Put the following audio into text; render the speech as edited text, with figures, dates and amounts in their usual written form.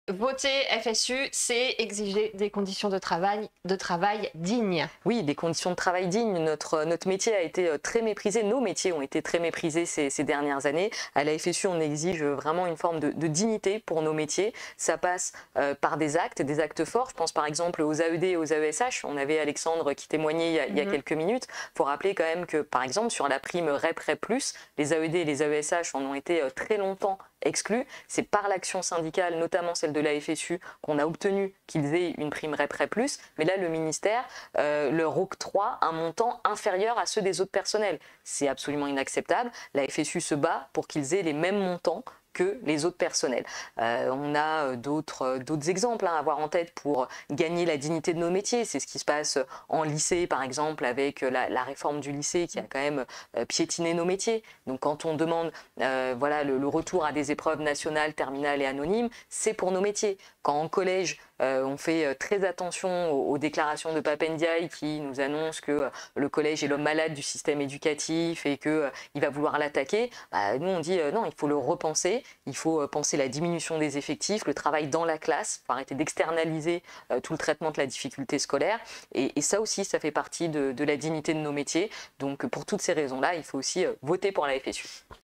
Voter FSU, c'est exiger des conditions de travail dignes. Oui, des conditions de travail dignes. Notre métier a été très méprisé, nos métiers ont été très méprisés ces dernières années. À la FSU, on exige vraiment une forme de dignité pour nos métiers. Ça passe par des actes forts. Je pense par exemple aux AED et aux AESH. On avait Alexandre qui témoignait il y a quelques minutes. Il faut rappeler quand même que, par exemple, sur la prime REP-REP+, les AED et les AESH en ont été très longtemps exclus. C'est par l'action syndicale, notamment celle de la FSU, qu'on a obtenu qu'ils aient une prime REP-REP+, mais là le ministère leur octroie un montant inférieur à ceux des autres personnels. C'est absolument inacceptable. La FSU se bat pour qu'ils aient les mêmes montants que les autres personnels. On a d'autres exemples à avoir en tête pour gagner la dignité de nos métiers. C'est ce qui se passe en lycée, par exemple, avec la réforme du lycée qui a quand même piétiné nos métiers. Donc quand on demande voilà, le retour à des épreuves nationales, terminales et anonymes, c'est pour nos métiers. Quand en collège, on fait très attention aux déclarations de Pape Ndiaye qui nous annonce que le collège est l'homme malade du système éducatif et qu'il va vouloir l'attaquer, nous on dit non, il faut le repenser, il faut penser la diminution des effectifs, le travail dans la classe, il faut arrêter d'externaliser tout le traitement de la difficulté scolaire et ça aussi, ça fait partie de la dignité de nos métiers. Donc pour toutes ces raisons-là, il faut aussi voter pour la FSU.